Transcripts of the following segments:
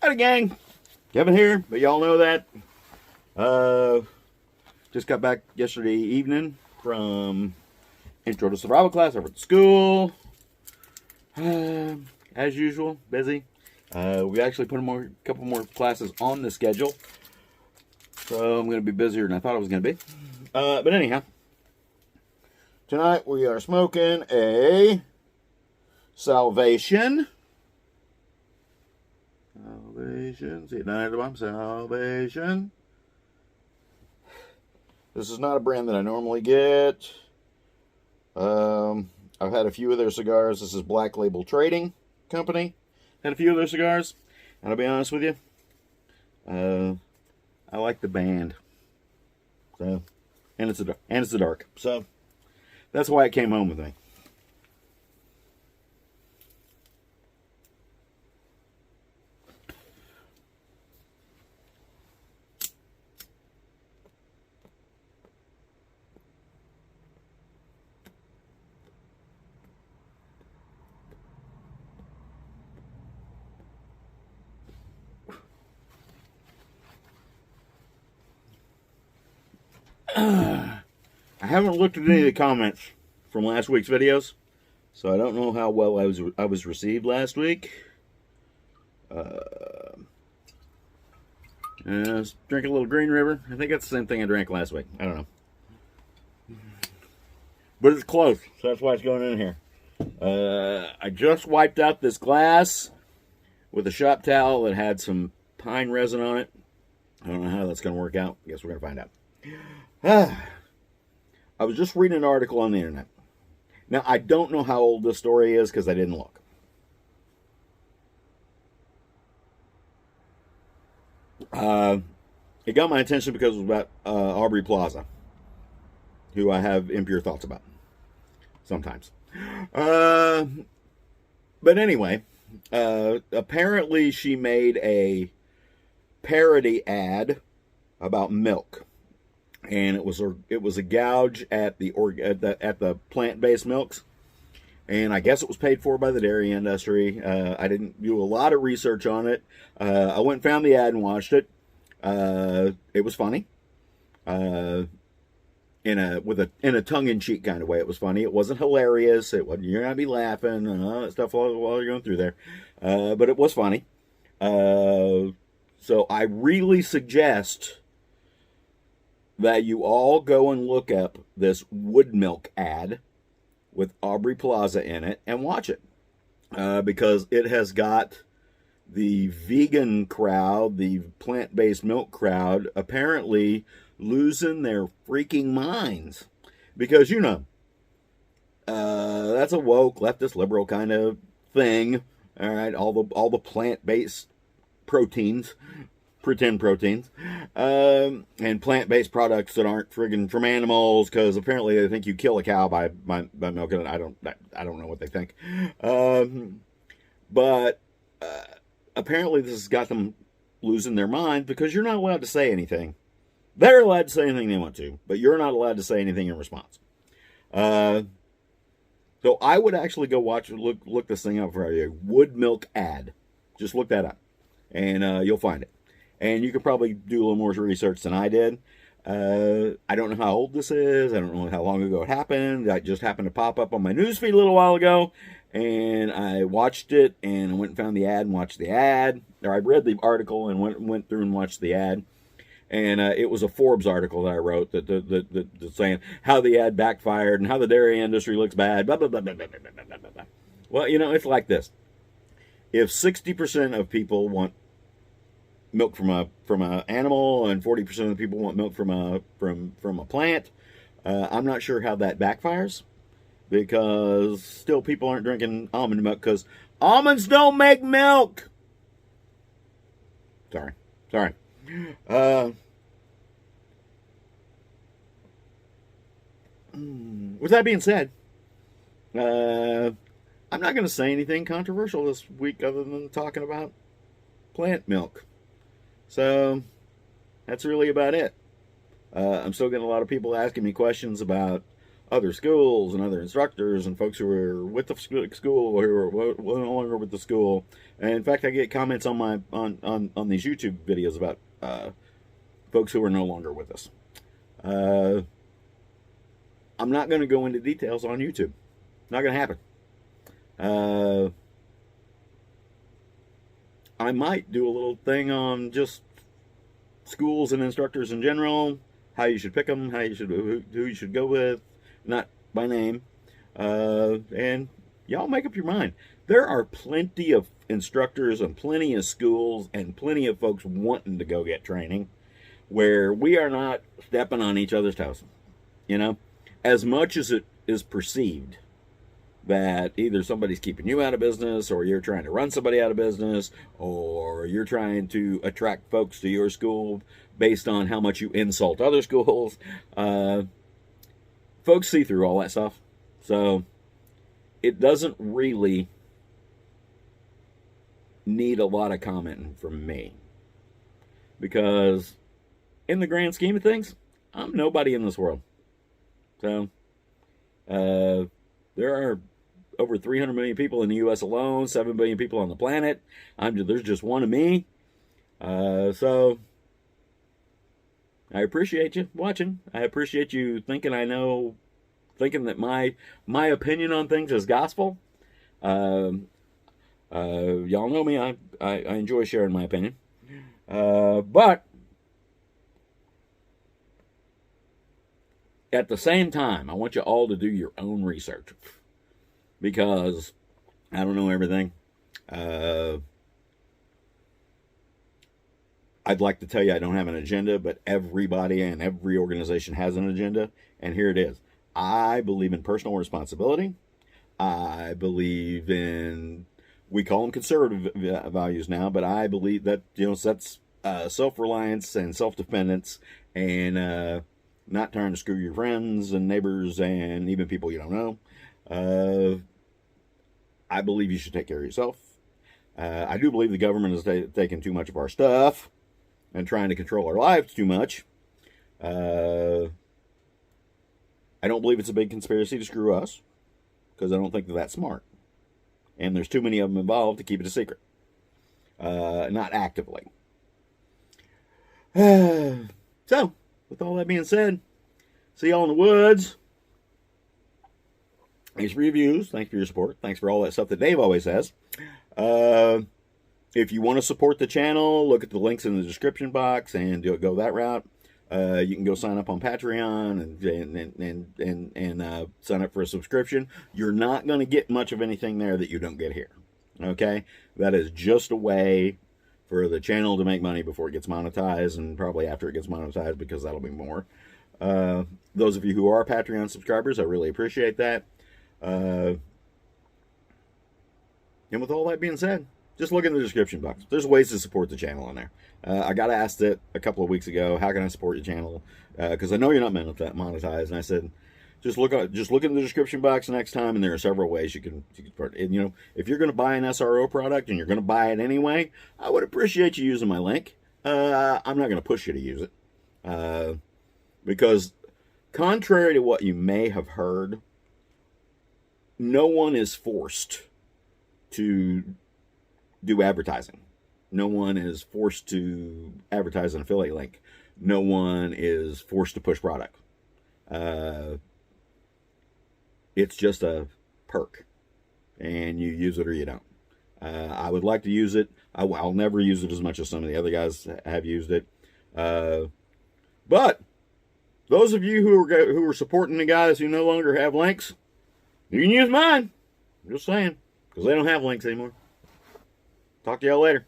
Howdy, gang. Kevin here, but y'all know that. Just got back yesterday evening from Intro to Survival class over at school. As usual, busy. We actually put a couple more classes on the schedule, so I'm going to be busier than I thought I was going to be. But anyhow, tonight we are smoking a Salvation. See it down at the bottom. Salvation. This is not a brand that I normally get. I've had a few of their cigars. This is Black Label Trading Company. Had a few of their cigars, and I'll be honest with you, I like the band. So, and it's a dark. So that's why it came home with me. I haven't looked at any of the comments from last week's videos, so I don't know how well I was received last week. Let's drink a little Green River. I think that's the same thing I drank last week. I don't know, but it's close, so that's why it's going in here. I just wiped out this glass with a shop towel that had some pine resin on it. I don't know how that's going to work out. I guess we're going to find out. I was just reading an article on the internet. Now, I don't know how old this story is because I didn't look. It got my attention because it was about Aubrey Plaza, who I have impure thoughts about sometimes. But anyway, apparently she made a parody ad about milk. And it was a gouge at the plant-based milks, and I guess it was paid for by the dairy industry. I didn't do a lot of research on it. I went and found the ad and watched it. It was funny, in a tongue-in-cheek kind of way. It was funny. It wasn't hilarious. It wasn't, you're gonna be laughing and all that stuff while you're going through there. But it was funny. So I really suggest that you all go and look up this wood milk ad with Aubrey Plaza in it and watch it. Because it has got the vegan crowd, the plant-based milk crowd, apparently losing their freaking minds. Because, that's a woke, leftist, liberal kind of thing. All right, all the plant-based proteins, pretend proteins, and plant-based products that aren't friggin' from animals, because apparently they think you kill a cow by milking it. I don't know what they think, but apparently this has got them losing their mind, because you're not allowed to say anything. They're allowed to say anything they want to, but you're not allowed to say anything in response. So I would actually go look this thing up for a wood milk ad. Just look that up, and you'll find it. And you could probably do a little more research than I did. I don't know how old this is. I don't know how long ago it happened. That just happened to pop up on my newsfeed a little while ago. And I watched it, and I went and found the ad and watched the ad. Or I read the article and went through and watched the ad. And it was a Forbes article that I wrote that saying how the ad backfired and how the dairy industry looks bad. Blah, blah, blah, blah, blah, blah, blah, blah, blah. Well, it's like this. If 60% of people want milk from a animal and 40% of the people want milk from a plant, I'm not sure how that backfires, because still people aren't drinking almond milk because almonds don't make milk. Sorry. With that being said, I'm not going to say anything controversial this week other than talking about plant milk. So that's really about it. I'm still getting a lot of people asking me questions about other schools and other instructors and folks who are with the school or who are no longer with the school. And in fact, I get comments on my on these YouTube videos about folks who are no longer with us. I'm not going to go into details on YouTube. Not going to happen. I might do a little thing on just schools and instructors in general, how you should pick them, who you should go with, not by name, and y'all make up your mind. There are plenty of instructors and plenty of schools and plenty of folks wanting to go get training where we are not stepping on each other's toes. You know, as much as it is perceived that either somebody's keeping you out of business, or you're trying to run somebody out of business, or you're trying to attract folks to your school based on how much you insult other schools, folks see through all that stuff. So it doesn't really need a lot of commenting from me, because in the grand scheme of things, I'm nobody in this world. So there are over 300 million people in the U.S. alone, 7 billion people on the planet. There's just one of me. So I appreciate you watching. I appreciate you thinking that my opinion on things is gospel. Y'all know me. I enjoy sharing my opinion. But at the same time, I want you all to do your own research, because I don't know everything. I'd like to tell you I don't have an agenda, but everybody and every organization has an agenda, and here it is. I believe in personal responsibility. I believe in, we call them conservative values now, but I believe that, that's self-reliance and self-dependence, and not trying to screw your friends and neighbors and even people you don't know. I believe you should take care of yourself. I do believe the government is taking too much of our stuff and trying to control our lives too much. I don't believe it's a big conspiracy to screw us, because I don't think that's smart. And there's too many of them involved to keep it a secret. Not actively. So, with all that being said, see y'all in the woods. Thanks for your views. Thanks for your support. Thanks for all that stuff that Dave always says. If you want to support the channel, look at the links in the description box and go that route. You can go sign up on Patreon and sign up for a subscription. You're not going to get much of anything there that you don't get here. Okay? That is just a way for the channel to make money before it gets monetized, and probably after it gets monetized, because that'll be more. Those of you who are Patreon subscribers, I really appreciate that. And with all that being said, just look in the description box. There's ways to support the channel on there. I got asked it a couple of weeks ago, how can I support your channel? Because I know you're not monetized. And I said, just look in the description box next time, and there are several ways you can support it. And, if you're going to buy an SRO product and you're going to buy it anyway, I would appreciate you using my link. I'm not going to push you to use it. Because contrary to what you may have heard, no one is forced to do advertising. No one is forced to advertise an affiliate link. No one is forced to push product. It's just a perk, and you use it or you don't. I would like to use it. I'll never use it as much as some of the other guys have used it. But those of you who are supporting the guys who no longer have links, you can use mine. I'm just saying, because they don't have links anymore. Talk to y'all later.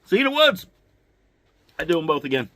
See you in the woods. I do them both again.